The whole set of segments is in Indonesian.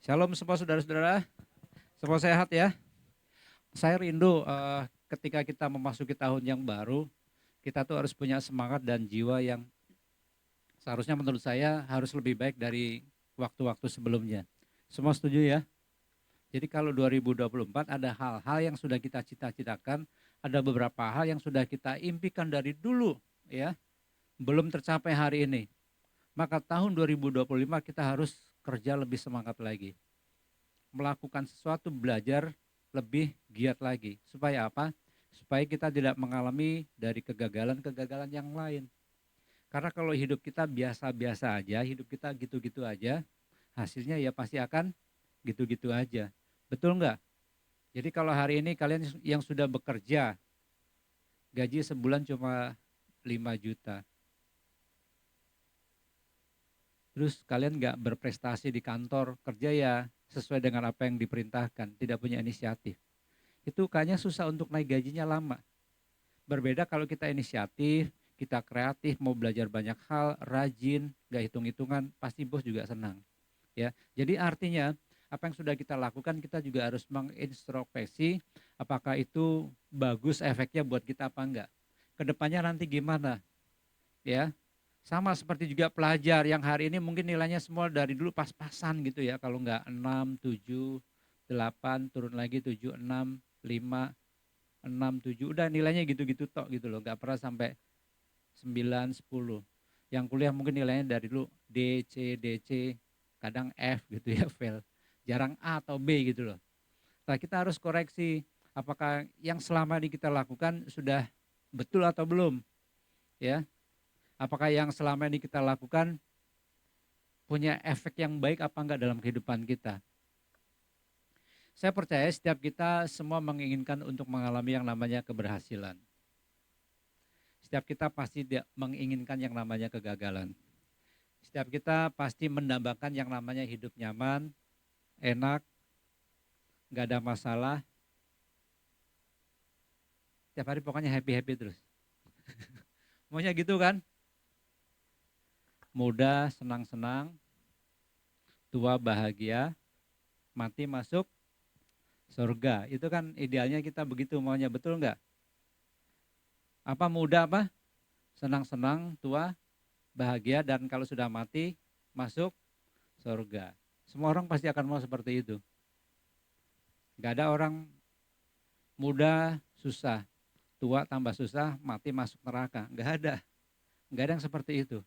Shalom semua saudara-saudara, semua sehat ya. Saya rindu ketika kita memasuki tahun yang baru, kita tuh harus punya semangat dan jiwa yang seharusnya menurut saya harus lebih baik dari waktu-waktu sebelumnya. Semua setuju ya? Jadi kalau 2024 ada hal-hal yang sudah kita cita-citakan, ada beberapa hal yang sudah kita impikan dari dulu ya, belum tercapai hari ini. Maka tahun 2025 kita harus kerja lebih semangat lagi. Melakukan sesuatu, belajar lebih giat lagi. Supaya apa? Supaya kita tidak mengalami dari kegagalan-kegagalan yang lain. Karena kalau hidup kita biasa-biasa aja, hidup kita gitu-gitu aja, hasilnya ya pasti akan gitu-gitu aja. Betul nggak? Jadi kalau hari ini kalian yang sudah bekerja, gaji sebulan cuma 5 juta. Terus kalian nggak berprestasi di kantor, kerja ya sesuai dengan apa yang diperintahkan, tidak punya inisiatif. Itu kayaknya susah untuk naik gajinya lama. Berbeda kalau kita inisiatif, kita kreatif, mau belajar banyak hal, rajin, gak hitung-hitungan, pasti bos juga senang. Ya, jadi artinya apa yang sudah kita lakukan kita juga harus mengintrospeksi apakah itu bagus efeknya buat kita apa enggak. Kedepannya nanti gimana? Ya, sama seperti juga pelajar yang hari ini mungkin nilainya semua dari dulu pas-pasan gitu ya. Kalau enggak 6, 7, 8, turun lagi 7, 6, 5, 6, 7, udah nilainya gitu-gitu tok gitu loh, nggak pernah sampai 9, 10. Yang kuliah mungkin nilainya dari dulu D, C, D, C, kadang F gitu ya, fail. Jarang A atau B gitu loh. Nah kita harus koreksi, apakah yang selama ini kita lakukan sudah betul atau belum, ya. Apakah yang selama ini kita lakukan punya efek yang baik apa enggak dalam kehidupan kita. Saya percaya setiap kita semua menginginkan untuk mengalami yang namanya keberhasilan. Setiap kita pasti menginginkan yang namanya kegagalan. Setiap kita pasti mendambakan yang namanya hidup nyaman, enak, gak ada masalah. Setiap hari pokoknya happy-happy terus. Maunya gitu kan? Muda, senang-senang, tua bahagia, mati masuk surga. Itu kan idealnya kita begitu maunya, betul nggak? Apa muda apa? Senang-senang, tua, bahagia, dan kalau sudah mati masuk surga. Semua orang pasti akan mau seperti itu. Gak ada orang muda susah, tua tambah susah, mati masuk neraka. Nggak ada yang seperti itu.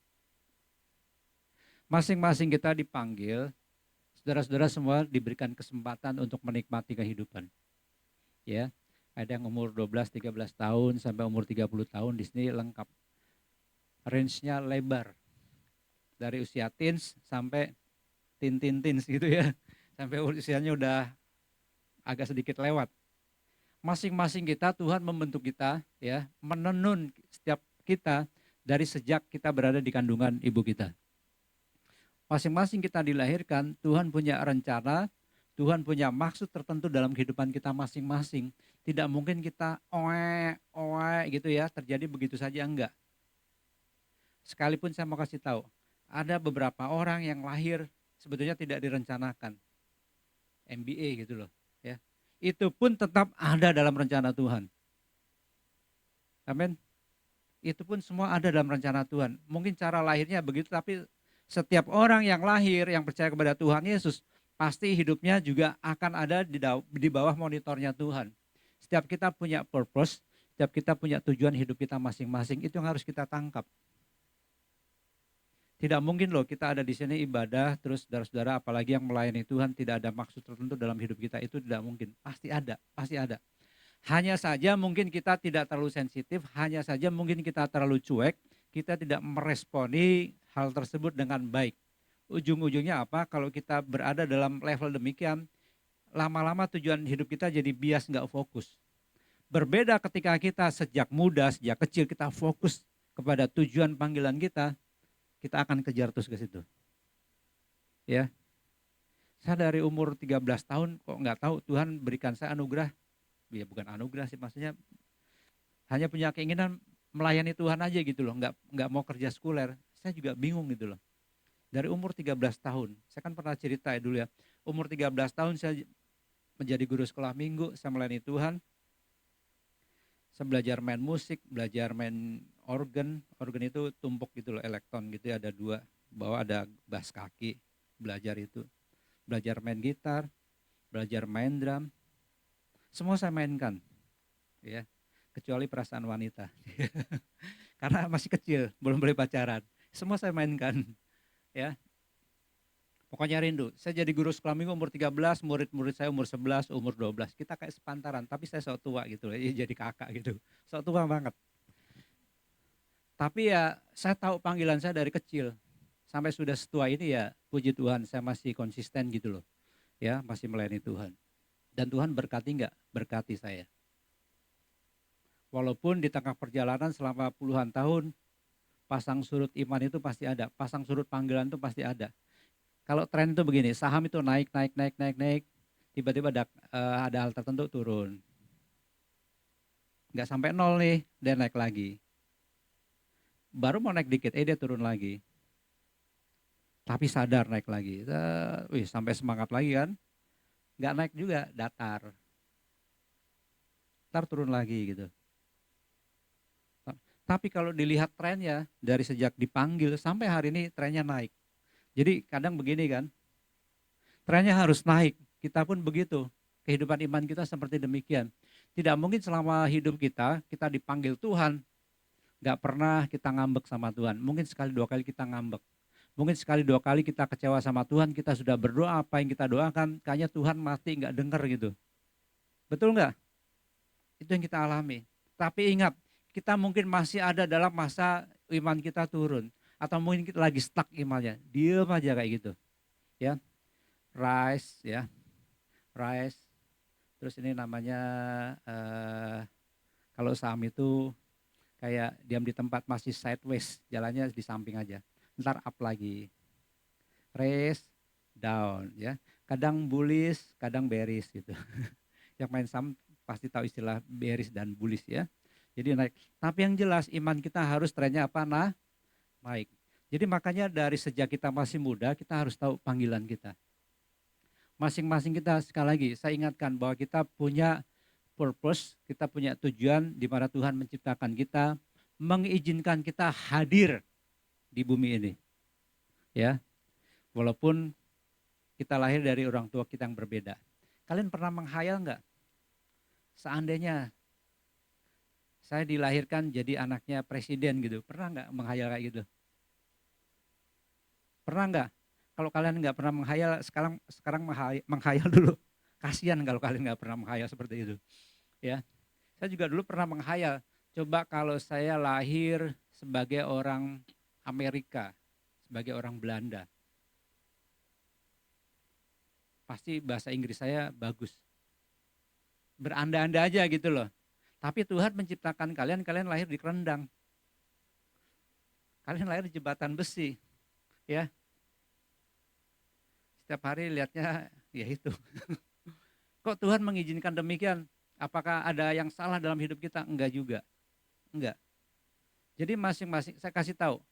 Masing-masing kita dipanggil, saudara-saudara semua diberikan kesempatan untuk menikmati kehidupan. Ya, ada yang umur 12, 13 tahun sampai umur 30 tahun di sini lengkap. Range-nya lebar. Dari usia teens sampai teen-teens gitu ya. Sampai usianya udah agak sedikit lewat. Masing-masing kita Tuhan membentuk kita ya, menenun setiap kita dari sejak kita berada di kandungan ibu kita. Masing-masing kita dilahirkan, Tuhan punya rencana, Tuhan punya maksud tertentu dalam kehidupan kita masing-masing. Tidak mungkin kita oe gitu ya, terjadi begitu saja, enggak. Sekalipun saya mau kasih tahu, ada beberapa orang yang lahir sebetulnya tidak direncanakan. MBA gitu loh ya. Itu pun tetap ada dalam rencana Tuhan. Amin. Itu pun semua ada dalam rencana Tuhan. Mungkin cara lahirnya begitu, tapi setiap orang yang lahir, yang percaya kepada Tuhan Yesus, pasti hidupnya juga akan ada di bawah monitornya Tuhan. Setiap kita punya purpose, setiap kita punya tujuan hidup kita masing-masing, itu yang harus kita tangkap. Tidak mungkin loh kita ada di sini ibadah, terus saudara-saudara apalagi yang melayani Tuhan tidak ada maksud tertentu dalam hidup kita, itu tidak mungkin. Pasti ada, pasti ada. Hanya saja mungkin kita tidak terlalu sensitif, hanya saja mungkin kita terlalu cuek, kita tidak meresponi hal tersebut dengan baik. Ujung-ujungnya apa? Kalau kita berada dalam level demikian, lama-lama tujuan hidup kita jadi bias, nggak fokus. Berbeda ketika kita sejak muda, sejak kecil kita fokus kepada tujuan panggilan kita akan kejar terus ke situ. Ya, saya dari umur 13 tahun kok nggak tahu Tuhan berikan saya anugerah, ya bukan anugerah sih, maksudnya hanya punya keinginan melayani Tuhan aja gitu loh, nggak mau kerja sekuler. Saya juga bingung gitu loh. Dari umur 13 tahun, saya kan pernah cerita ya dulu ya, Umur 13 tahun saya menjadi guru sekolah minggu, saya melayani Tuhan. Saya belajar main musik, belajar main organ. Organ itu tumpuk gitu loh, elektron gitu ya, ada 2. Bawah ada bass kaki, belajar itu. Belajar main gitar, belajar main drum. Semua saya mainkan, ya, kecuali perasaan wanita. Karena masih kecil, belum boleh pacaran. Semua saya mainkan, ya. Pokoknya rindu. Saya jadi guru sekolah minggu umur 13, murid-murid saya umur 11, umur 12. Kita kayak sepantaran, tapi saya sok tua gitu, ya, jadi kakak gitu. Sok tua banget. Tapi ya saya tahu panggilan saya dari kecil. Sampai sudah setua ini ya puji Tuhan saya masih konsisten gitu loh. Ya, masih melayani Tuhan. Dan Tuhan berkati enggak? Berkati saya. Walaupun di tengah perjalanan selama puluhan tahun, pasang surut iman itu pasti ada. Pasang surut panggilan itu pasti ada. Kalau tren itu begini, saham itu naik, tiba-tiba ada hal tertentu turun. Nggak sampai 0 nih, dia naik lagi. Baru mau naik dikit, dia turun lagi. Tapi sadar naik lagi. Sampai semangat lagi kan. Nggak naik juga, datar. Ntar turun lagi gitu. Tapi kalau dilihat trennya, dari sejak dipanggil sampai hari ini trennya naik. Jadi kadang begini kan, trennya harus naik, kita pun begitu. Kehidupan iman kita seperti demikian. Tidak mungkin selama hidup kita dipanggil Tuhan, gak pernah kita ngambek sama Tuhan. Mungkin sekali 2 kali kita ngambek. Mungkin sekali 2 kali kita kecewa sama Tuhan, kita sudah berdoa apa yang kita doakan, kayaknya Tuhan mati gak denger gitu. Betul gak? Itu yang kita alami. Tapi ingat, kita mungkin masih ada dalam masa iman kita turun. Atau mungkin kita lagi stuck imannya, diam aja kayak gitu. Ya, rise ya, rise. Terus ini namanya kalau saham itu kayak diam di tempat masih sideways, jalannya di samping aja. Ntar up lagi, raise, down ya. Kadang bullish, kadang bearish gitu. Yang main saham pasti tahu istilah bearish dan bullish ya. Jadi naik. Tapi yang jelas iman kita harus trennya apa? Naik. Jadi makanya dari sejak kita masih muda kita harus tahu panggilan kita. Masing-masing kita sekali lagi saya ingatkan bahwa kita punya purpose, kita punya tujuan di mana Tuhan menciptakan kita, mengizinkan kita hadir di bumi ini. Ya. Walaupun kita lahir dari orang tua kita yang berbeda. Kalian pernah menghayal enggak? Seandainya saya dilahirkan jadi anaknya presiden gitu, pernah enggak menghayal kayak gitu? Pernah enggak? Kalau kalian enggak pernah menghayal, sekarang menghayal dulu. Kasihan kalau kalian enggak pernah menghayal seperti itu. Ya, saya juga dulu pernah menghayal. Coba kalau saya lahir sebagai orang Amerika, sebagai orang Belanda, pasti bahasa Inggris saya bagus. Beranda-anda aja gitu loh. Tapi Tuhan menciptakan kalian lahir di kerendang. Kalian lahir di jembatan besi. Ya. Setiap hari lihatnya ya itu. Kok Tuhan mengizinkan demikian? Apakah ada yang salah dalam hidup kita? Enggak juga. Enggak. Jadi masing-masing saya kasih tahu.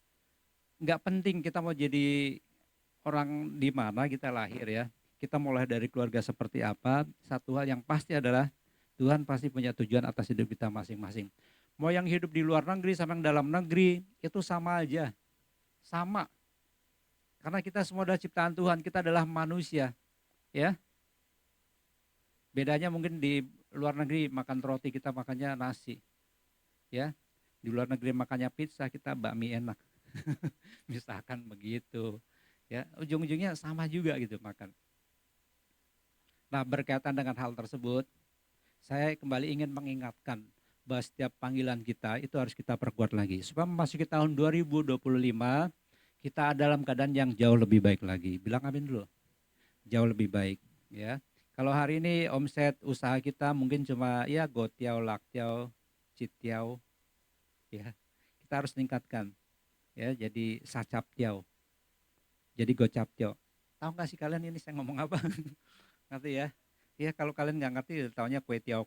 Enggak penting kita mau jadi orang di mana kita lahir ya. Kita mulai dari keluarga seperti apa. Satu hal yang pasti adalah Tuhan pasti punya tujuan atas hidup kita masing-masing. Mau yang hidup di luar negeri sama yang dalam negeri, itu sama aja. Sama. Karena kita semua adalah ciptaan Tuhan, kita adalah manusia. Ya. Bedanya mungkin di luar negeri makan roti, kita makannya nasi. Ya. Di luar negeri makannya pizza, kita bakmi enak. Misalkan begitu. Ya, ujung-ujungnya sama juga gitu makan. Nah, berkaitan dengan hal tersebut, saya kembali ingin mengingatkan bahwa setiap panggilan kita itu harus kita perkuat lagi. Supaya memasuki tahun 2025, kita dalam keadaan yang jauh lebih baik lagi. Bilang amin dulu. Jauh lebih baik. Ya. Kalau hari ini omset usaha kita mungkin cuma ya gotiau, laktiau, citiau. Ya. Kita harus tingkatkan. Ya, jadi sacaptiau. Jadi gocaptiau. Tahu nggak sih kalian ini saya ngomong apa? Ngerti ya? Ya kalau kalian nggak ngerti, taunya kue tiaw.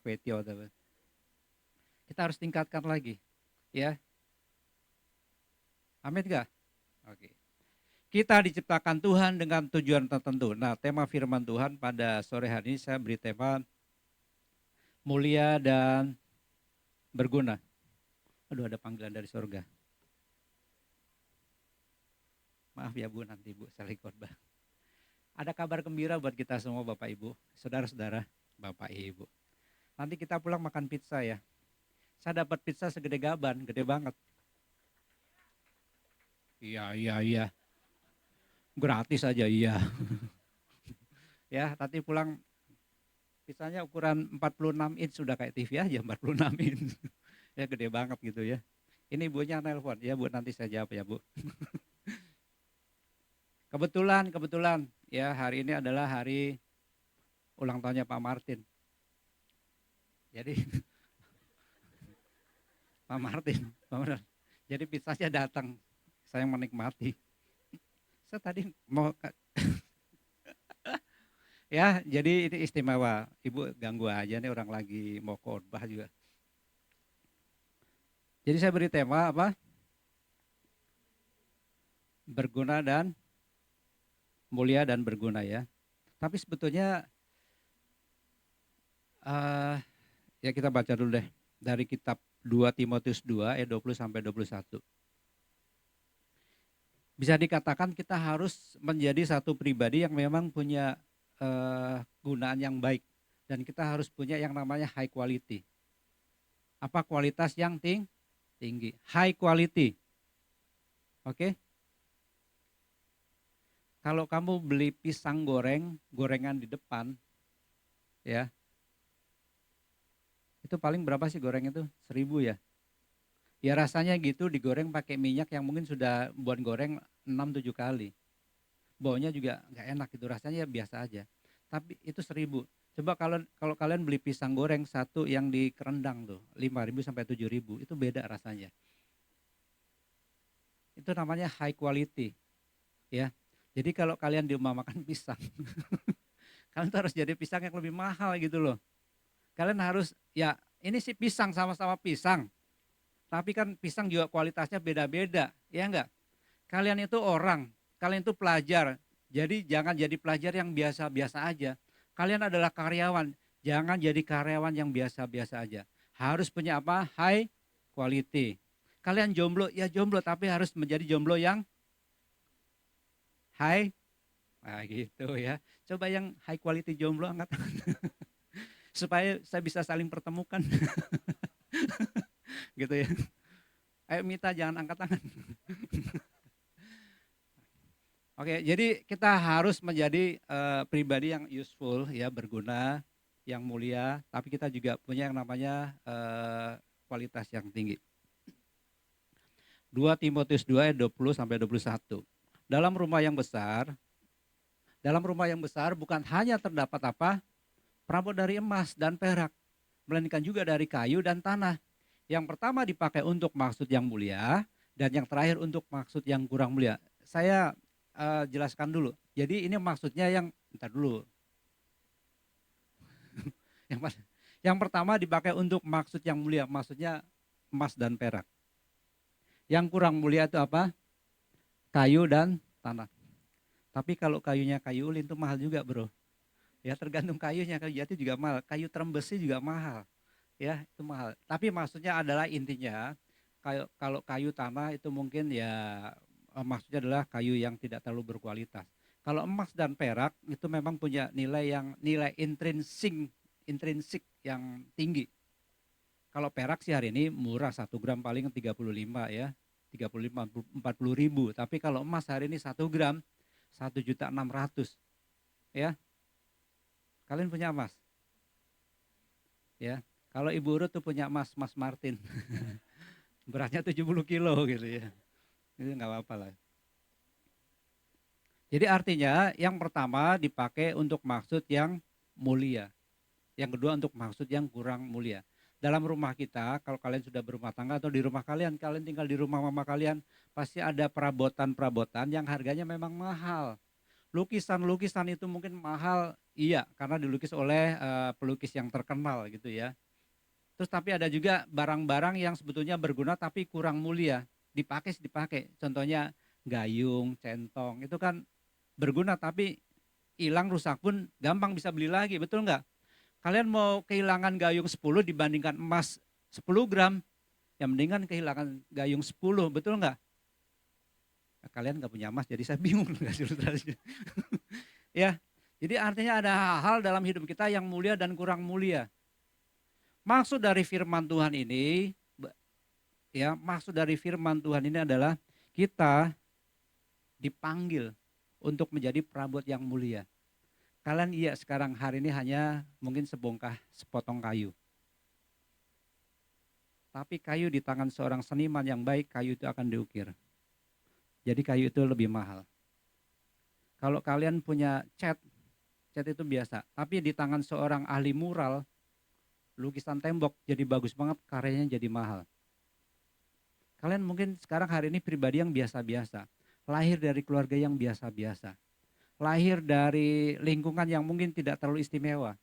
Kita harus tingkatkan lagi, ya. Amin nggak? Oke. Kita diciptakan Tuhan dengan tujuan tertentu. Nah, tema firman Tuhan pada sore hari ini saya beri tema mulia dan berguna. Aduh, ada panggilan dari surga. Maaf ya Bu, nanti Bu saya khotbah. Ada kabar gembira buat kita semua Bapak Ibu, saudara-saudara, Bapak Ibu. Nanti kita pulang makan pizza ya. Saya dapat pizza segede gaban, gede banget. Iya. Gratis aja iya. Ya, nanti pulang pizzanya ukuran 46 inch sudah kayak TV aja 46 inch. Ya gede banget gitu ya. Ini ibunya nelpon, ya Bu nanti saya jawab ya Bu. Kebetulan ya hari ini adalah hari ulang tahunnya Pak Martin. Jadi Pak Martin. Jadi pizzanya datang, saya menikmati. Saya tadi mau ya jadi ini istimewa. Ibu ganggu aja nih orang lagi mau khotbah juga. Jadi saya beri tema apa? Berguna dan mulia dan berguna ya. Tapi sebetulnya ya kita baca dulu deh dari kitab 2 Timotius 2 ayat 20 sampai 21. Bisa dikatakan kita harus menjadi satu pribadi yang memang punya gunaan yang baik dan kita harus punya yang namanya high quality. Apa kualitas yang tinggi? High quality. Oke? Kalau kamu beli pisang gorengan di depan ya. Itu paling berapa sih goreng itu? 1.000 ya. Ya rasanya gitu digoreng pakai minyak yang mungkin sudah buat goreng 6-7 kali. Baunya juga nggak enak gitu, rasanya biasa aja. Tapi itu 1.000. Coba kalau kalian beli pisang goreng satu yang di kerendang tuh 5.000 sampai 7.000 itu beda rasanya. Itu namanya high quality ya. Jadi kalau kalian di rumah makan pisang, kalian tuh harus jadi pisang yang lebih mahal gitu loh. Kalian harus ya ini sih pisang sama-sama pisang. Tapi kan pisang juga kualitasnya beda-beda, ya enggak? Kalian itu orang, kalian itu pelajar. Jadi jangan jadi pelajar yang biasa-biasa aja. Kalian adalah karyawan, jangan jadi karyawan yang biasa-biasa aja. Harus punya apa? High quality. Kalian jomblo, ya jomblo tapi harus menjadi jomblo yang high. Nah gitu ya. Coba yang high quality jomblo angkat tangan. Supaya saya bisa saling pertemukan. Gitu ya. Ayo Mita jangan angkat tangan. Oke, jadi kita harus menjadi pribadi yang useful ya, berguna, yang mulia, tapi kita juga punya yang namanya kualitas yang tinggi. 2 Timotius 2 ayat 20 sampai 21. Dalam rumah yang besar bukan hanya terdapat apa? Perabot dari emas dan perak, melainkan juga dari kayu dan tanah. Yang pertama dipakai untuk maksud yang mulia dan yang terakhir untuk maksud yang kurang mulia. Saya jelaskan dulu. Jadi ini maksudnya yang bentar dulu. Yang pertama dipakai untuk maksud yang mulia, maksudnya emas dan perak. Yang kurang mulia itu apa? Kayu dan tanah. Tapi kalau kayunya kayu ulin itu mahal juga bro. Ya tergantung kayunya, kayu jati juga mahal, kayu terem besi juga mahal. Ya itu mahal. Tapi maksudnya adalah intinya kalau kayu tanah itu mungkin ya maksudnya adalah kayu yang tidak terlalu berkualitas. Kalau emas dan perak itu memang punya nilai intrinsik yang tinggi. Kalau perak sih hari ini murah 1 gram paling 35 ya. 35 40 ribu. Tapi kalau emas hari ini 1 gram 1.600.000 ya. Kalian punya emas? Ya. Kalau Ibu Urut tuh punya emas, Mas Martin. Beratnya 70 kilo gitu ya. Itu nggak apa-apa lah. Jadi artinya yang pertama dipakai untuk maksud yang mulia. Yang kedua untuk maksud yang kurang mulia. Dalam rumah kita, kalau kalian sudah berumah tangga atau di rumah kalian tinggal di rumah mama kalian, pasti ada perabotan-perabotan yang harganya memang mahal. Lukisan-lukisan itu mungkin mahal, iya, karena dilukis oleh pelukis yang terkenal gitu ya. Terus tapi ada juga barang-barang yang sebetulnya berguna tapi kurang mulia, dipakai. Contohnya gayung, centong, itu kan berguna tapi hilang rusak pun gampang bisa beli lagi, betul nggak? Kalian mau kehilangan gayung 10 dibandingkan emas 10 gram, ya mendingan kehilangan gayung 10, betul nggak? Nah, kalian nggak punya emas, jadi saya bingung ngasih ilustrasinya. Ya, jadi artinya ada hal-hal dalam hidup kita yang mulia dan kurang mulia. Maksud dari firman Tuhan ini, ya maksud dari firman Tuhan ini adalah kita dipanggil untuk menjadi perabot yang mulia. Kalian iya sekarang hari ini hanya mungkin sebongkah sepotong kayu. Tapi kayu di tangan seorang seniman yang baik, kayu itu akan diukir. Jadi kayu itu lebih mahal. Kalau kalian punya cat itu biasa. Tapi di tangan seorang ahli mural, lukisan tembok jadi bagus banget, karyanya jadi mahal. Kalian mungkin sekarang hari ini pribadi yang biasa-biasa. Lahir dari keluarga yang biasa-biasa. Lahir dari lingkungan yang mungkin tidak terlalu istimewa.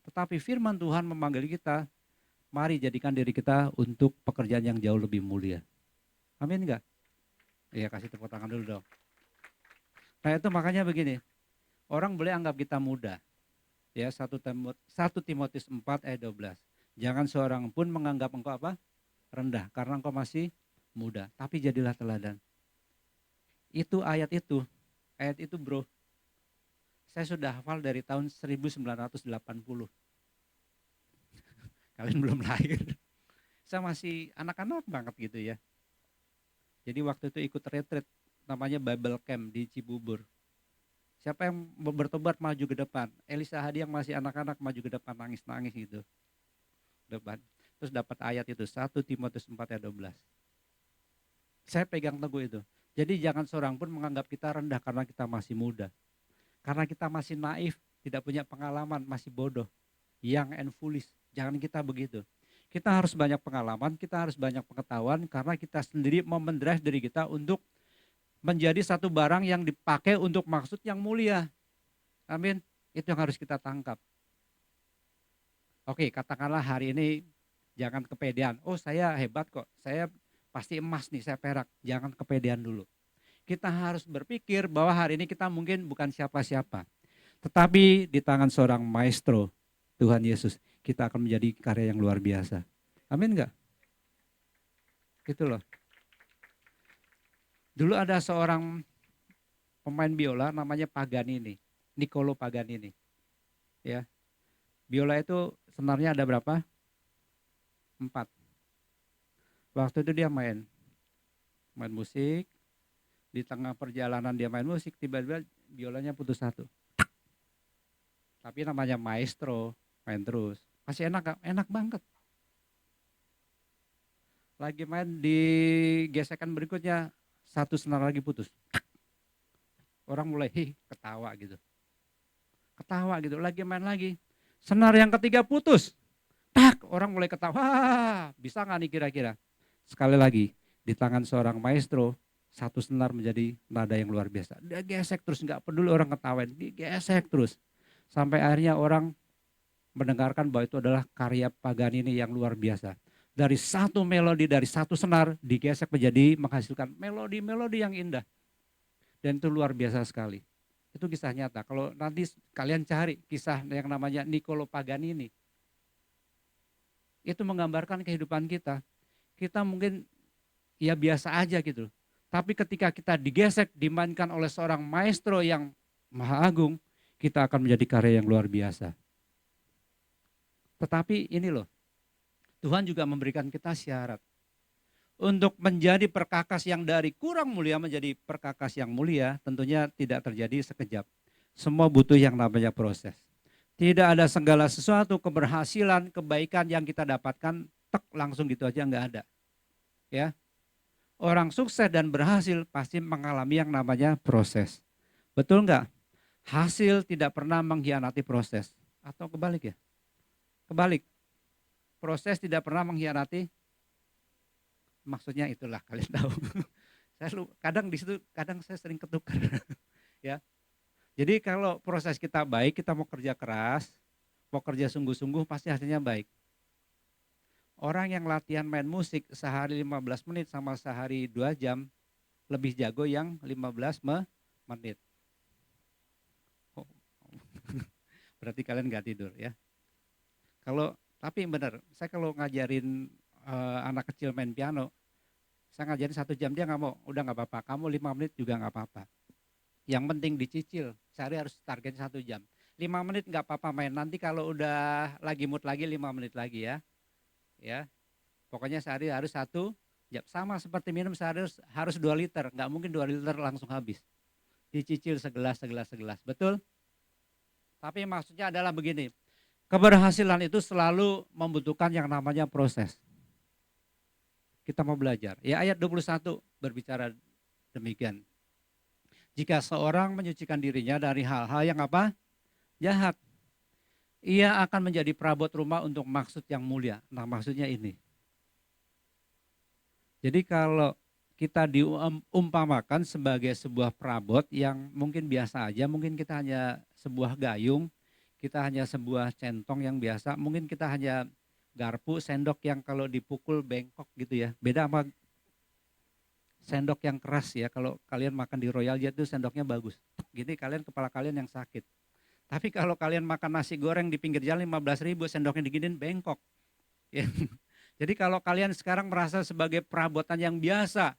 Tetapi firman Tuhan memanggil kita, mari jadikan diri kita untuk pekerjaan yang jauh lebih mulia. Amin enggak? Iya, kasih tepuk tangan dulu dong. Nah itu makanya begini, orang boleh anggap kita muda. Ya, 1 Timotius 4 ayat 12. Jangan seorang pun menganggap engkau apa? Rendah, karena engkau masih muda. Tapi jadilah teladan. Itu ayat itu bro. Saya sudah hafal dari tahun 1980. Kalian belum lahir. Saya masih anak-anak banget gitu ya. Jadi waktu itu ikut retreat namanya Bible Camp di Cibubur. Siapa yang bertobat maju ke depan. Elisa Hadi yang masih anak-anak maju ke depan nangis-nangis gitu. Depan. Terus dapat ayat itu 1 Timotius 4 ayat 12. Saya pegang teguh itu. Jadi jangan seorang pun menganggap kita rendah karena kita masih muda. Karena kita masih naif, tidak punya pengalaman, masih bodoh. Young and foolish. Jangan kita begitu. Kita harus banyak pengalaman, kita harus banyak pengetahuan karena kita sendiri memendrive diri kita untuk menjadi satu barang yang dipakai untuk maksud yang mulia. Amin. Itu yang harus kita tangkap. Oke, katakanlah hari ini jangan kepedean. Oh, saya hebat kok. Saya pasti emas nih, saya perak. Jangan kepedean dulu. Kita harus berpikir bahwa hari ini kita mungkin bukan siapa-siapa. Tetapi di tangan seorang maestro, Tuhan Yesus, kita akan menjadi karya yang luar biasa. Amin enggak? Gitu loh. Dulu ada seorang pemain biola namanya Paganini, Niccolo Paganini. Ya. Biola itu senarnya ada berapa? 4. Waktu itu dia main musik, di tengah perjalanan dia main musik, tiba-tiba biolanya putus satu. Tapi namanya maestro, main terus. Masih enak, enak banget. Lagi main di gesekan berikutnya, satu senar lagi putus. Orang mulai ketawa gitu. Ketawa gitu, lagi main lagi. Senar yang ketiga putus. Tak, orang mulai ketawa. Bisa nggak nih kira-kira? Sekali lagi, di tangan seorang maestro, satu senar menjadi nada yang luar biasa. Dia gesek terus, nggak peduli orang ketawain, dia gesek terus. Sampai akhirnya orang mendengarkan bahwa itu adalah karya Paganini yang luar biasa. Dari satu melodi, dari satu senar, digesek menjadi menghasilkan melodi-melodi yang indah. Dan itu luar biasa sekali. Itu kisah nyata. Kalau nanti kalian cari kisah yang namanya Niccolo Paganini, itu menggambarkan kehidupan kita. Kita mungkin ya biasa aja gitu. Tapi ketika kita digesek, dimainkan oleh seorang maestro yang maha agung, kita akan menjadi karya yang luar biasa. Tetapi ini loh, Tuhan juga memberikan kita syarat. Untuk menjadi perkakas yang dari kurang mulia menjadi perkakas yang mulia, tentunya tidak terjadi sekejap. Semua butuh yang namanya proses. Tidak ada segala sesuatu keberhasilan, kebaikan yang kita dapatkan, tek langsung gitu aja nggak ada. Ya, orang sukses dan berhasil pasti mengalami yang namanya proses. Betul nggak? Hasil tidak pernah mengkhianati proses. Atau kebalik ya? Kebalik. Proses tidak pernah mengkhianati. Maksudnya itulah kalian tahu. Kadang di situ, kadang saya sering ketukar. Ya. Jadi kalau proses kita baik, kita mau kerja keras, mau kerja sungguh-sungguh, pasti hasilnya baik. Orang yang latihan main musik sehari 15 menit sama sehari 2 jam, lebih jago yang 15 menit. Oh, berarti kalian nggak tidur ya. Tapi benar, saya kalau ngajarin anak kecil main piano, saya ngajarin 1 jam dia nggak mau, udah nggak apa-apa. Kamu 5 menit juga nggak apa-apa. Yang penting dicicil, sehari harus target 1 jam. 5 menit nggak apa-apa main. Nanti kalau udah lagi mood lagi 5 menit lagi ya. Ya, pokoknya sehari harus 1 jam. Sama seperti minum sehari harus 2 liter. Nggak mungkin 2 liter langsung habis. Dicicil segelas, segelas, segelas. Betul? Tapi maksudnya adalah begini. Keberhasilan itu selalu membutuhkan yang namanya proses. Kita mau belajar. Ya ayat 21 berbicara demikian. Jika seorang menyucikan dirinya dari hal-hal yang apa? Jahat. Ia akan menjadi perabot rumah untuk maksud yang mulia. Nah maksudnya ini. Jadi kalau kita diumpamakan sebagai sebuah perabot yang mungkin biasa aja, mungkin kita hanya sebuah gayung, kita hanya sebuah centong yang biasa, mungkin kita hanya garpu, sendok yang kalau dipukul bengkok gitu ya. Beda sama sendok yang keras ya, kalau kalian makan di Royal Jet itu sendoknya bagus. Gini kalian kepala kalian yang sakit. Tapi kalau kalian makan nasi goreng di pinggir jalan 15.000 sendoknya diginin bengkok. Ya. Jadi kalau kalian sekarang merasa sebagai perabotan yang biasa,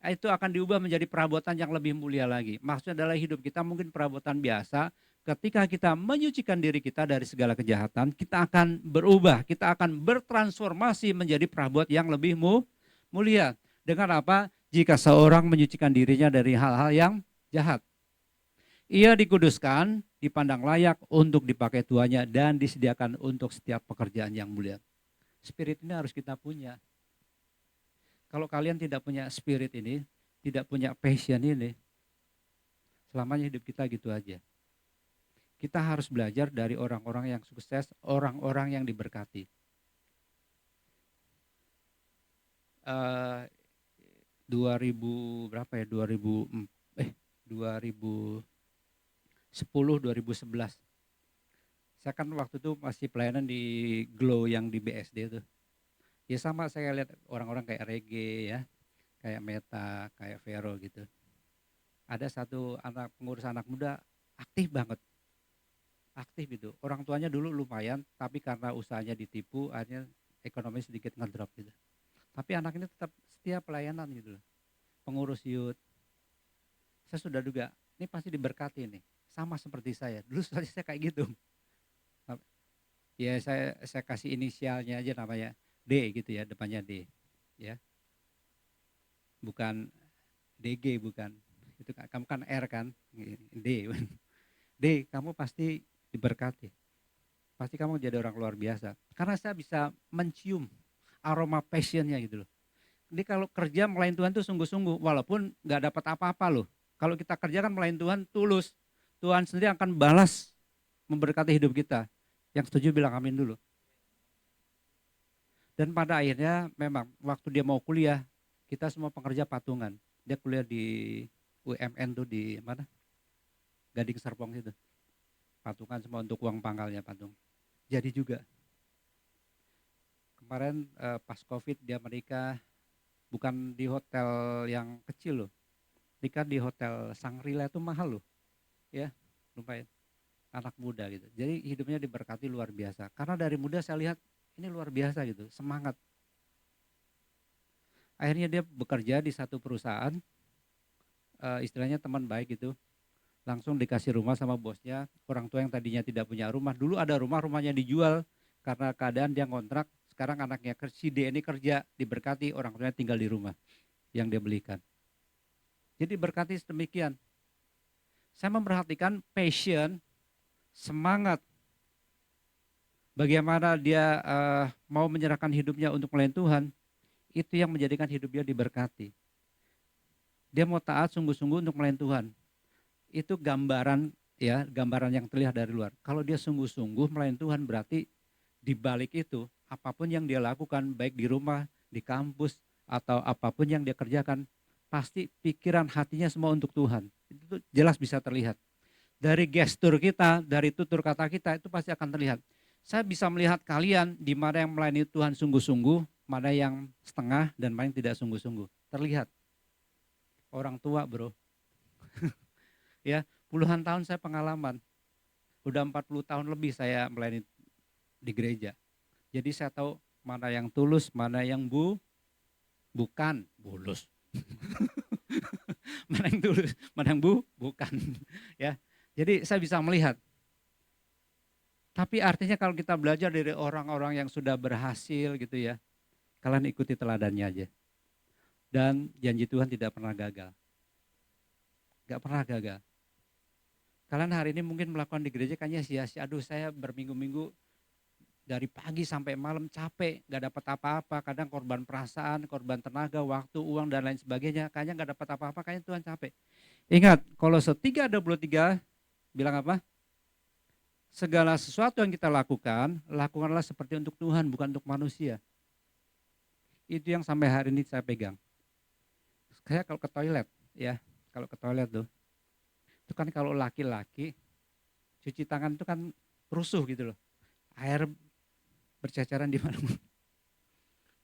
itu akan diubah menjadi perabotan yang lebih mulia lagi. Maksudnya adalah hidup kita mungkin perabotan biasa, ketika kita menyucikan diri kita dari segala kejahatan, kita akan berubah, kita akan bertransformasi menjadi perabot yang lebih mulia. Dengan apa? Jika seorang menyucikan dirinya dari hal-hal yang jahat. Ia dikuduskan, dipandang layak untuk dipakai tuannya dan disediakan untuk setiap pekerjaan yang mulia. Spirit ini harus kita punya. Kalau kalian tidak punya spirit ini, tidak punya passion ini, selamanya hidup kita gitu aja. Kita harus belajar dari orang-orang yang sukses, orang-orang yang diberkati. 2000 berapa ya? 2011. Saya kan waktu itu masih pelayanan di Glow yang di BSD itu. Ya sama saya lihat orang-orang kayak Rege ya, kayak Meta, kayak Vero gitu. Ada satu pengurus anak muda aktif banget. Aktif gitu. Orang tuanya dulu lumayan, tapi karena usahanya ditipu, akhirnya ekonomi sedikit ngedrop gitu. Tapi anak ini tetap setia pelayanan gitu loh. Pengurus youth. Saya sudah duga, ini pasti diberkati nih. Sama seperti saya. Dulu saya kayak gitu. Ya saya kasih inisialnya aja namanya D gitu ya, depannya D. Ya. Bukan DG bukan. Itu kamu kan R kan? D. D, kamu pasti diberkati. Pasti kamu jadi orang luar biasa. Karena saya bisa mencium aroma passionnya gitu loh. Jadi kalau kerja melayani Tuhan itu sungguh-sungguh, walaupun nggak dapat apa-apa loh. Kalau kita kerja kan melayani Tuhan tulus, Tuhan sendiri akan balas memberkati hidup kita. Yang setuju bilang amin dulu. Dan pada akhirnya memang waktu dia mau kuliah, kita semua pekerja patungan. Dia kuliah di UMN tuh di mana? Gading Serpong itu. Patungan semua untuk uang pangkalnya patung. Jadi juga kemarin pas COVID dia menikah bukan di hotel yang kecil loh. Nikah di hotel Shangri-La itu mahal loh. Ya, lumayan. Anak muda gitu. Jadi hidupnya diberkati luar biasa. Karena dari muda saya lihat ini luar biasa gitu, semangat. Akhirnya dia bekerja di satu perusahaan, istilahnya teman baik gitu. Langsung dikasih rumah sama bosnya. Orang tua yang tadinya tidak punya rumah, dulu ada rumah, rumahnya dijual karena keadaan dia ngontrak. Sekarang anaknya si D ini kerja, diberkati, orang tuanya tinggal di rumah yang dia belikan. Jadi berkati sedemikian. Saya memperhatikan passion, semangat, bagaimana dia mau menyerahkan hidupnya untuk melayani Tuhan, itu yang menjadikan hidup dia diberkati. Dia mau taat sungguh-sungguh untuk melayani Tuhan. Itu gambaran ya, gambaran yang terlihat dari luar. Kalau dia sungguh-sungguh melayani Tuhan berarti di balik itu apapun yang dia lakukan baik di rumah, di kampus atau apapun yang dia kerjakan pasti pikiran hatinya semua untuk Tuhan. Itu jelas bisa terlihat. Dari gestur kita, dari tutur kata kita itu pasti akan terlihat. Saya bisa melihat kalian di mana yang melayani Tuhan sungguh-sungguh, mana yang setengah dan mana yang tidak sungguh-sungguh. Terlihat. orang tua bro. Ya, puluhan tahun saya pengalaman. Udah 40 tahun lebih saya melayani di gereja. Jadi saya tahu mana yang tulus, mana yang bukan bulus. Mana yang tulus, mana yang bukan. Ya, jadi saya bisa melihat. Tapi artinya kalau kita belajar dari orang-orang yang sudah berhasil gitu ya, kalian ikuti teladannya aja. Dan janji Tuhan tidak pernah gagal. Gak pernah gagal. Kalian hari ini mungkin melakukan di gereja kayaknya sia-sia. Aduh saya berminggu-minggu dari pagi sampai malam capek, gak dapat apa-apa. Kadang korban perasaan, korban tenaga, waktu, uang dan lain sebagainya. Kayaknya gak dapat apa-apa, kayaknya Tuhan capek. Ingat, Kolose 3:23 bilang apa? Segala sesuatu yang kita lakukan, lakukanlah seperti untuk Tuhan, bukan untuk manusia. Itu yang sampai hari ini saya pegang. Saya kalau ke toilet, ya, kalau ke toilet tuh, itu kan kalau laki-laki cuci tangan itu kan rusuh gitu loh. Air berceceran di mana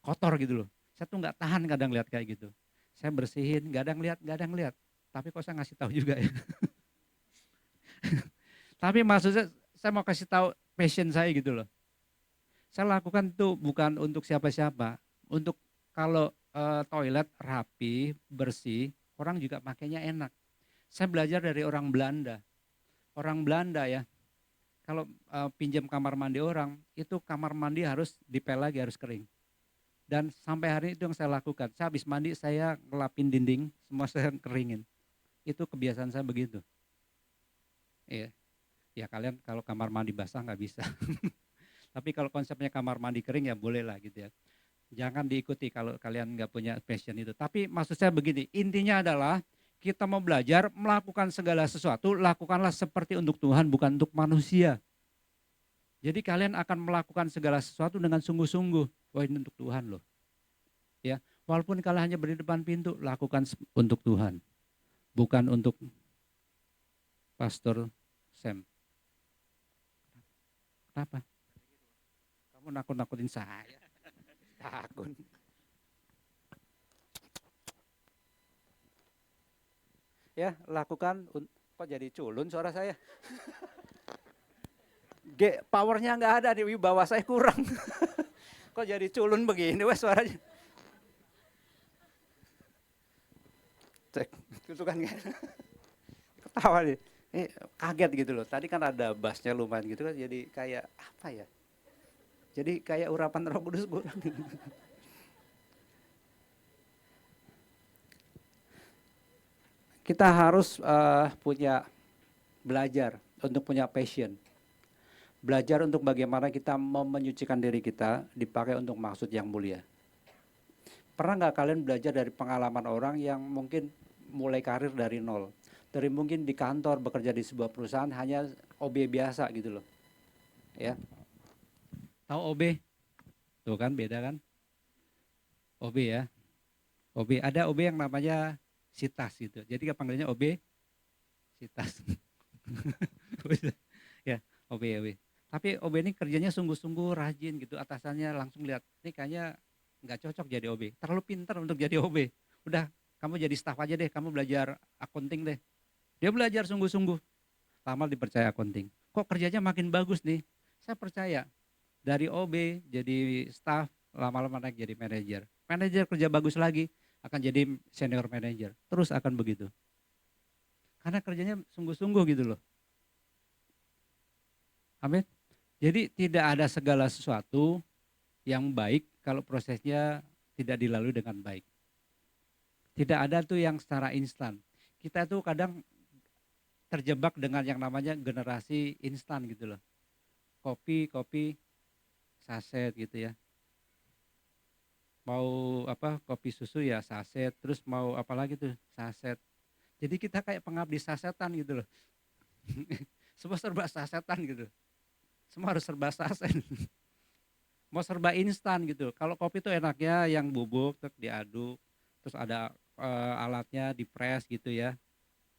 kotor gitu loh. Saya tuh nggak tahan kadang lihat kayak gitu. Saya bersihin, nggak ada yang lihat. Tapi kok saya ngasih tahu juga ya. Tapi maksudnya saya mau kasih tahu passion saya gitu loh. Saya lakukan itu bukan untuk siapa-siapa. Untuk kalau toilet rapi, bersih, orang juga makainya enak. Saya belajar dari orang Belanda. Orang Belanda ya, kalau pinjam kamar mandi orang, itu kamar mandi harus dipel lagi, harus kering. Dan sampai hari itu yang saya lakukan. Saya habis mandi, saya ngelapin dinding, semua saya keringin. Itu kebiasaan saya begitu. Iya. Ya kalian kalau kamar mandi basah nggak bisa. Tapi kalau konsepnya kamar mandi kering ya boleh lah gitu ya. Jangan diikuti kalau kalian nggak punya passion itu. Tapi maksud saya begini, intinya adalah kita mau belajar melakukan segala sesuatu, lakukanlah seperti untuk Tuhan, bukan untuk manusia. Jadi kalian akan melakukan segala sesuatu dengan sungguh-sungguh. Wah ini untuk Tuhan loh. Ya, walaupun kalian hanya berdiri depan pintu, lakukan untuk Tuhan. Bukan untuk Pastor Sam. Kenapa? Kamu nakut-nakutin saya. Takut. Ya, lakukan. Kok jadi culun suara saya? Powernya nggak ada di wibawa saya kurang. Kok jadi culun begini wes suaranya? Cek, itu kan ketawa nih. Kaget gitu loh. Tadi kan ada bassnya lumayan gitu kan, jadi kayak apa ya? Jadi kayak urapan Roh Kudus kurang. Kita harus punya belajar untuk punya passion. Belajar untuk bagaimana kita menyucikan diri kita dipakai untuk maksud yang mulia. Pernah nggak kalian belajar dari pengalaman orang yang mungkin mulai karir dari nol? Dari mungkin di kantor bekerja di sebuah perusahaan hanya OB biasa gitu loh. Ya. Tahu OB? Tuh kan beda kan? OB ya. OB, ada OB yang namanya Sitas gitu. Jadi panggilnya OB Sitas. Ya, OB. Tapi OB ini kerjanya sungguh-sungguh rajin gitu. Atasannya langsung lihat, ini kayaknya nggak cocok jadi OB. Terlalu pintar untuk jadi OB. Udah, kamu jadi staff aja deh. Kamu belajar accounting deh. Dia belajar sungguh-sungguh. Lama dipercaya accounting. Kok kerjanya makin bagus nih? Saya percaya. Dari OB jadi staff, lama-lama naik jadi manajer. Manajer kerja bagus lagi, akan jadi senior manager. Terus akan begitu. Karena kerjanya sungguh-sungguh gitu loh. Amin. Jadi tidak ada segala sesuatu yang baik kalau prosesnya tidak dilalui dengan baik. Tidak ada tuh yang secara instan. Kita tuh kadang terjebak dengan yang namanya generasi instan gitu loh. Kopi saset gitu ya. Mau apa kopi susu ya saset, terus mau apa lagi tuh saset. Jadi kita kayak pengabdi sasetan gitu loh. Semua serba sasetan gitu. Semua harus serba saset. Mau serba instan gitu. Kalau kopi tuh enaknya yang bubuk terus diaduk, terus ada alatnya dipres gitu ya.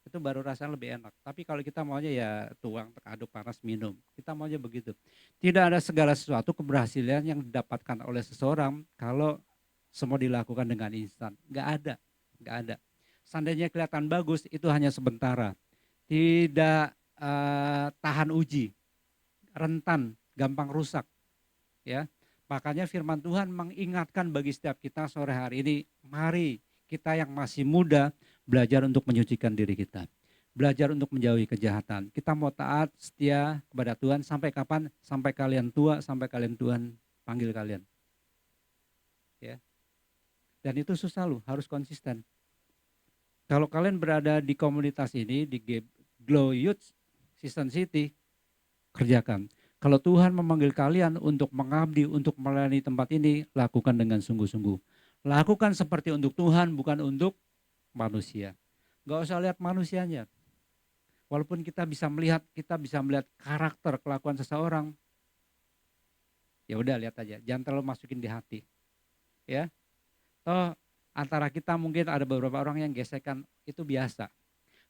Itu baru rasanya lebih enak. Tapi kalau kita maunya ya tuang, aduk panas, minum. Kita maunya begitu. Tidak ada segala sesuatu keberhasilan yang didapatkan oleh seseorang kalau semua dilakukan dengan instan. Nggak ada. seandainya kelihatan bagus, itu hanya sementara. Tidak tahan uji, rentan, gampang rusak. Ya, makanya firman Tuhan mengingatkan bagi setiap kita sore hari ini, mari kita yang masih muda belajar untuk menyucikan diri kita. Belajar untuk menjauhi kejahatan. Kita mau taat, setia kepada Tuhan sampai kapan? Sampai kalian tua, sampai kalian Tuhan panggil kalian. Ya. Dan itu susah loh, harus konsisten. Kalau kalian berada di komunitas ini, di Glow Youth Season City, kerjakan. Kalau Tuhan memanggil kalian untuk mengabdi, untuk melayani tempat ini, lakukan dengan sungguh-sungguh. Lakukan seperti untuk Tuhan, bukan untuk manusia. Gak usah lihat manusianya. Walaupun kita bisa melihat karakter, kelakuan seseorang, ya udah lihat aja, jangan terlalu masukin di hati. Ya, toh antara kita mungkin ada beberapa orang yang gesekan, itu biasa.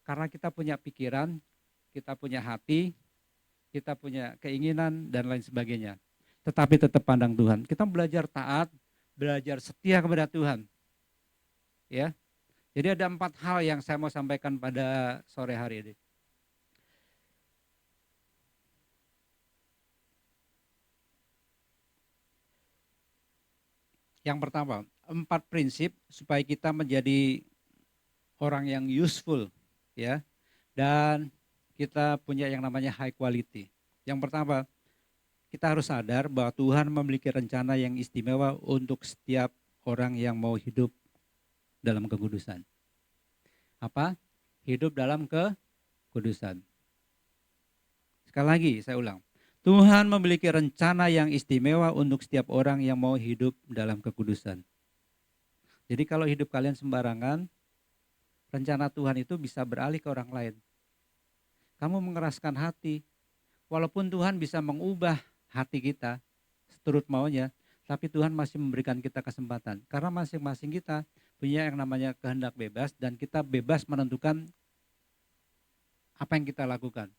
Karena kita punya pikiran, kita punya hati, kita punya keinginan dan lain sebagainya. Tetapi tetap pandang Tuhan. Kita belajar taat, belajar setia kepada Tuhan. Ya. Jadi ada 4 hal yang saya mau sampaikan pada sore hari ini. Yang pertama, 4 prinsip supaya kita menjadi orang yang useful, ya. Dan kita punya yang namanya high quality. Yang pertama, kita harus sadar bahwa Tuhan memiliki rencana yang istimewa untuk setiap orang yang mau hidup dalam kekudusan. Apa? Hidup dalam kekudusan. Sekali lagi saya ulang. Tuhan memiliki rencana yang istimewa untuk setiap orang yang mau hidup dalam kekudusan. Jadi kalau hidup kalian sembarangan, rencana Tuhan itu bisa beralih ke orang lain. Kamu mengeraskan hati, walaupun Tuhan bisa mengubah hati kita seturut maunya, tapi Tuhan masih memberikan kita kesempatan. Karena masing-masing kita punya yang namanya kehendak bebas dan kita bebas menentukan apa yang kita lakukan.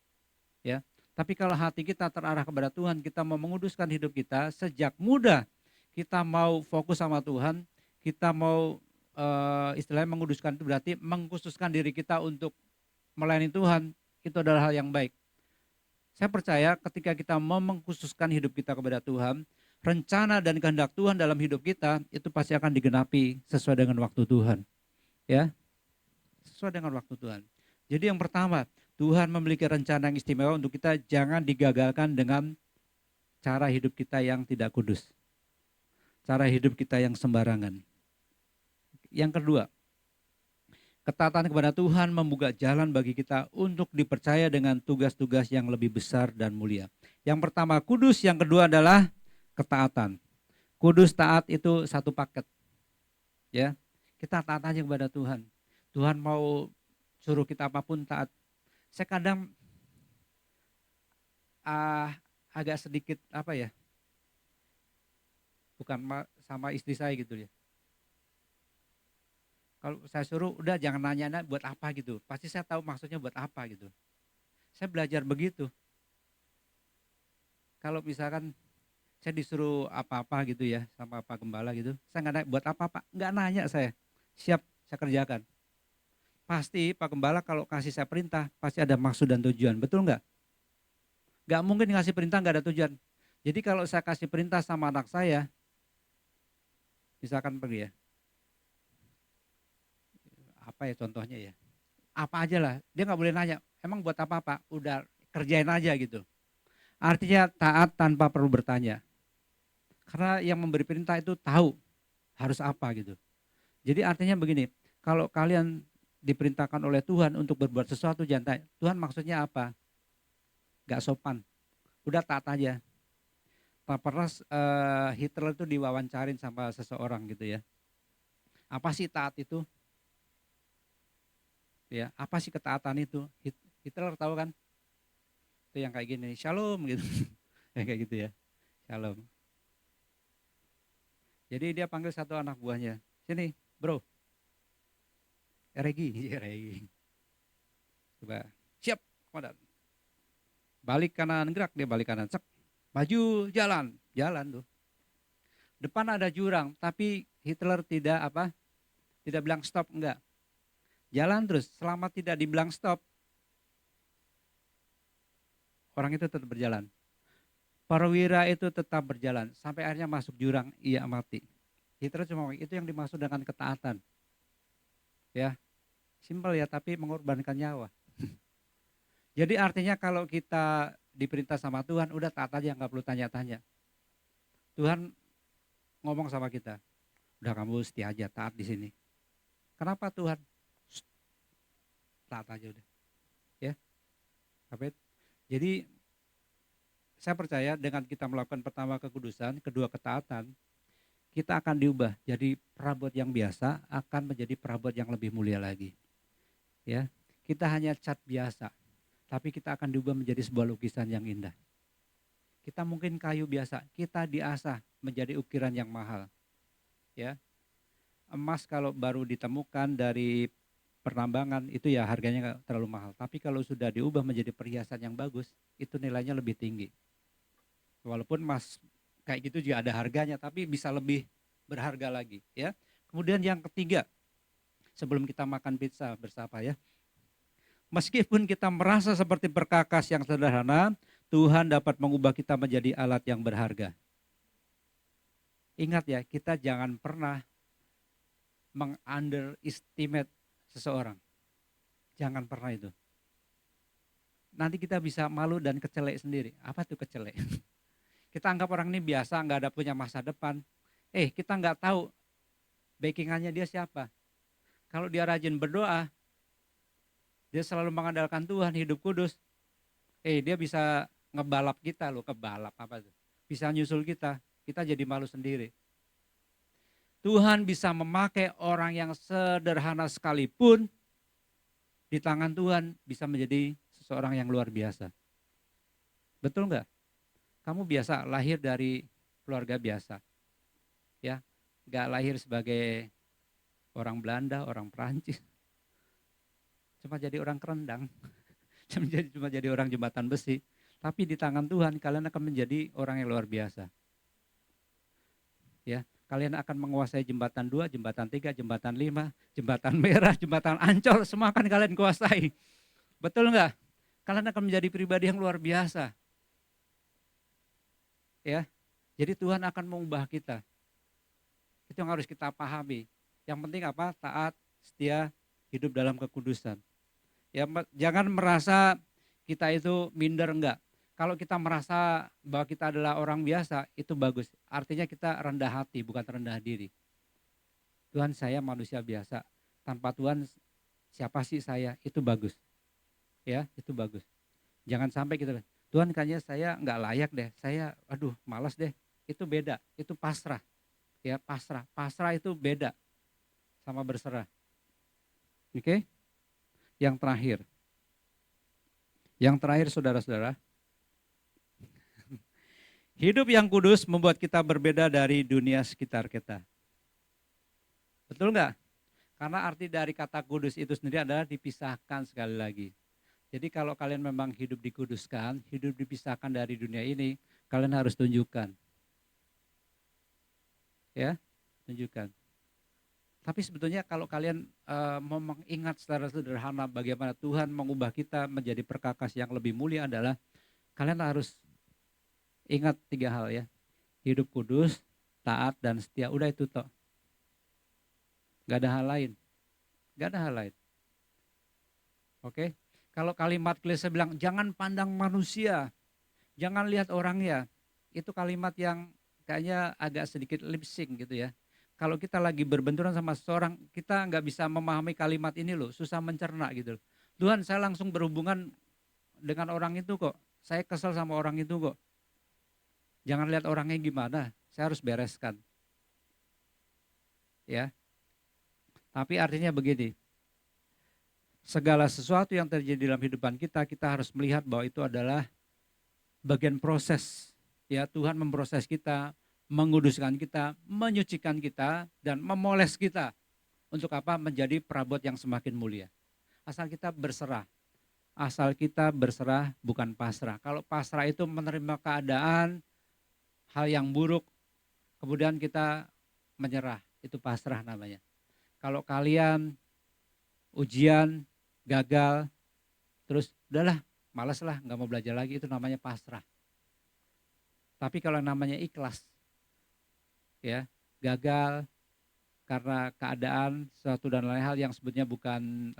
Ya. Tapi kalau hati kita terarah kepada Tuhan, kita mau menguduskan hidup kita sejak muda, kita mau fokus sama Tuhan, kita mau istilahnya menguduskan itu berarti mengkhususkan diri kita untuk melayani Tuhan, itu adalah hal yang baik. Saya percaya ketika kita mau mengkhususkan hidup kita kepada Tuhan, rencana dan kehendak Tuhan dalam hidup kita itu pasti akan digenapi sesuai dengan waktu Tuhan. Ya, sesuai dengan waktu Tuhan. Jadi yang pertama, Tuhan memiliki rencana yang istimewa untuk kita, jangan digagalkan dengan cara hidup kita yang tidak kudus. Cara hidup kita yang sembarangan. Yang kedua, ketaatan kepada Tuhan membuka jalan bagi kita untuk dipercaya dengan tugas-tugas yang lebih besar dan mulia. Yang pertama kudus, yang kedua adalah ketaatan. Kudus taat itu satu paket. Ya, kita taat aja kepada Tuhan. Tuhan mau suruh kita apapun taat. Saya kadang agak sedikit apa ya, bukan sama istri saya gitu ya. Kalau saya suruh udah jangan nanya buat apa gitu, pasti saya tahu maksudnya buat apa gitu. Saya belajar begitu. Kalau misalkan saya disuruh apa-apa gitu ya sama Pak Gembala gitu, saya nggak nanya buat apa Pak, nggak nanya saya, siap saya kerjakan. Pasti Pak Gembala kalau kasih saya perintah pasti ada maksud dan tujuan, betul nggak? Nggak mungkin ngasih perintah nggak ada tujuan. Jadi kalau saya kasih perintah sama anak saya, misalkan pergi ya, apa ya contohnya ya, apa aja lah, dia nggak boleh nanya, emang buat apa Pak? Udah kerjain aja gitu. Artinya taat tanpa perlu bertanya. Karena yang memberi perintah itu tahu harus apa gitu. Jadi artinya begini, kalau kalian diperintahkan oleh Tuhan untuk berbuat sesuatu, jangan tanya, Tuhan maksudnya apa? Gak sopan, udah taat aja. Tak pernah Hitler itu diwawancarin sama seseorang gitu ya. Apa sih taat itu? Ya, apa sih ketaatan itu? Hitler tahu kan? Itu yang kayak gini, shalom gitu. Kayak gitu ya, shalom. Jadi dia panggil satu anak buahnya, sini bro, Regi, Regi. Coba, siap, komandan. Balik kanan, gerak, dia balik kanan, cek. Maju, jalan tuh. Depan ada jurang, tapi Hitler tidak bilang stop, enggak. Jalan terus, selama tidak dibilang stop, orang itu tetap berjalan. Perwira itu tetap berjalan, sampai akhirnya masuk jurang, ia mati. Hitler cuma itu yang dimaksud dengan ketaatan. Ya, simpel ya, tapi mengorbankan nyawa. Jadi artinya kalau kita diperintah sama Tuhan, udah taat aja, nggak perlu tanya-tanya. Tuhan ngomong sama kita, udah kamu setia aja, taat di sini. Kenapa Tuhan? Shh, taat aja udah. Ya, jadi saya percaya dengan kita melakukan pertama kekudusan, kedua ketaatan, kita akan diubah. Jadi perabot yang biasa akan menjadi perabot yang lebih mulia lagi. Ya, kita hanya cat biasa, tapi kita akan diubah menjadi sebuah lukisan yang indah. Kita mungkin kayu biasa, kita diasah menjadi ukiran yang mahal. Ya, emas kalau baru ditemukan dari penambangan itu ya harganya nggak terlalu mahal. Tapi kalau sudah diubah menjadi perhiasan yang bagus, itu nilainya lebih tinggi. Walaupun emas kayak gitu juga ada harganya, tapi bisa lebih berharga lagi. Ya. Kemudian yang ketiga, sebelum kita makan pizza bersama ya, meskipun kita merasa seperti perkakas yang sederhana, Tuhan dapat mengubah kita menjadi alat yang berharga. Ingat ya, kita jangan pernah meng-underestimate seseorang. Jangan pernah itu. Nanti kita bisa malu dan kecelek sendiri. Apa tuh kecelek? Kita anggap orang ini biasa, nggak ada punya masa depan. Kita nggak tahu backingannya dia siapa. Kalau dia rajin berdoa, dia selalu mengandalkan Tuhan, hidup kudus. Dia bisa ngebalap kita loh, kebalap apa tuh? Bisa nyusul kita jadi malu sendiri. Tuhan bisa memakai orang yang sederhana sekalipun, di tangan Tuhan bisa menjadi seseorang yang luar biasa. Betul nggak? Kamu biasa lahir dari keluarga biasa, ya, nggak lahir sebagai orang Belanda, orang Perancis, cuma jadi orang kerendang, cuma jadi orang jembatan besi. Tapi di tangan Tuhan kalian akan menjadi orang yang luar biasa. Ya, kalian akan menguasai jembatan 2, jembatan 3, jembatan 5, jembatan merah, jembatan Ancol, semua akan kalian kuasai. Betul nggak? Kalian akan menjadi pribadi yang luar biasa. Ya, jadi Tuhan akan mengubah kita. Itu yang harus kita pahami. Yang penting apa? Taat, setia, hidup dalam kekudusan. Ya, jangan merasa kita itu minder, enggak. Kalau kita merasa bahwa kita adalah orang biasa, itu bagus. Artinya kita rendah hati, bukan rendah diri. Tuhan, saya manusia biasa. Tanpa Tuhan, siapa sih saya? Itu bagus. Ya, itu bagus. Jangan sampai kita, Tuhan kayaknya saya enggak layak deh. Saya, malas deh. Itu beda. Itu pasrah. Ya, pasrah. Pasrah itu beda sama berserah. Oke? Yang terakhir. Yang terakhir saudara-saudara, hidup yang kudus membuat kita berbeda dari dunia sekitar kita. Betul nggak? Karena arti dari kata kudus itu sendiri adalah dipisahkan sekali lagi. Jadi kalau kalian memang hidup dikuduskan, hidup dipisahkan dari dunia ini, kalian harus tunjukkan. Ya, tunjukkan. Tapi sebetulnya kalau kalian mau mengingat secara sederhana bagaimana Tuhan mengubah kita menjadi perkakas yang lebih mulia adalah kalian harus ingat 3 hal ya. Hidup kudus, taat, dan setia. Udah itu toh. Gak ada hal lain. Gak ada hal lain. Oke. Kalau kalimat klise bilang jangan pandang manusia, jangan lihat orangnya. Itu kalimat yang kayaknya agak sedikit lip sync gitu ya. Kalau kita lagi berbenturan sama seseorang, kita nggak bisa memahami kalimat ini loh, susah mencerna gitu. Tuhan, saya langsung berhubungan dengan orang itu kok. Saya kesel sama orang itu kok. Jangan lihat orangnya gimana, saya harus bereskan. Ya. Tapi artinya begini, segala sesuatu yang terjadi dalam kehidupan kita, kita harus melihat bahwa itu adalah bagian proses. Ya, Tuhan memproses kita, menguduskan kita, menyucikan kita, dan memoles kita. Untuk apa? Menjadi perabot yang semakin mulia. Asal kita berserah. Asal kita berserah, bukan pasrah. Kalau pasrah itu menerima keadaan, hal yang buruk, kemudian kita menyerah. Itu pasrah namanya. Kalau kalian ujian, gagal, terus udahlah, malas lah, nggak mau belajar lagi, itu namanya pasrah. Tapi kalau namanya ikhlas, ya, gagal karena keadaan suatu dan lain hal yang sebetulnya bukan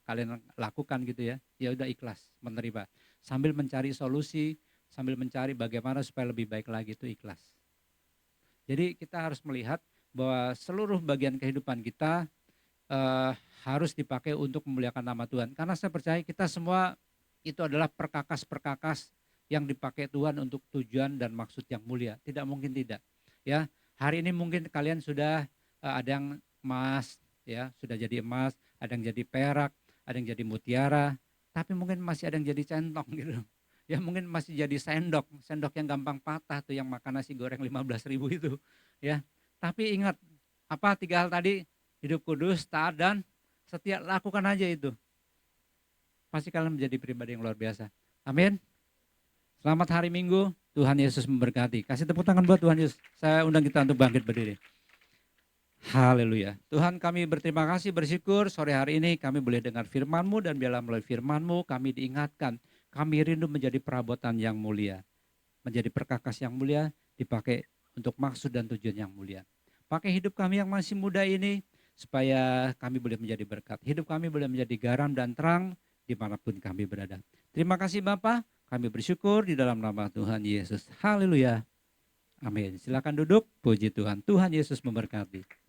kalian lakukan gitu ya, ya udah ikhlas menerima. Sambil mencari solusi, sambil mencari bagaimana supaya lebih baik lagi, itu ikhlas. Jadi kita harus melihat bahwa seluruh bagian kehidupan kita harus dipakai untuk memuliakan nama Tuhan. Karena saya percaya kita semua itu adalah perkakas-perkakas yang dipakai Tuhan untuk tujuan dan maksud yang mulia. Tidak mungkin tidak. Ya, hari ini mungkin kalian sudah ada yang emas, ya, sudah jadi emas, ada yang jadi perak, ada yang jadi mutiara, tapi mungkin masih ada yang jadi centong gitu. Ya mungkin masih jadi sendok, sendok yang gampang patah tuh, yang makan nasi goreng 15.000 itu, ya. Tapi ingat, apa 3 hal tadi? Hidup kudus, taat dan setia, lakukan aja itu. Pasti kalian menjadi pribadi yang luar biasa. Amin. Selamat hari Minggu, Tuhan Yesus memberkati. Kasih tepuk tangan buat Tuhan Yesus. Saya undang kita untuk bangkit berdiri. Haleluya. Tuhan, kami berterima kasih, bersyukur sore hari ini kami boleh dengar firman-Mu, dan biarlah melalui firman-Mu kami diingatkan, kami rindu menjadi perabotan yang mulia, menjadi perkakas yang mulia, dipakai untuk maksud dan tujuan yang mulia. Pakai hidup kami yang masih muda ini supaya kami boleh menjadi berkat. Hidup kami boleh menjadi garam dan terang dimanapun kami berada. Terima kasih Bapa, kami bersyukur di dalam nama Tuhan Yesus. Haleluya. Amin. Silakan duduk, puji Tuhan. Tuhan Yesus memberkati.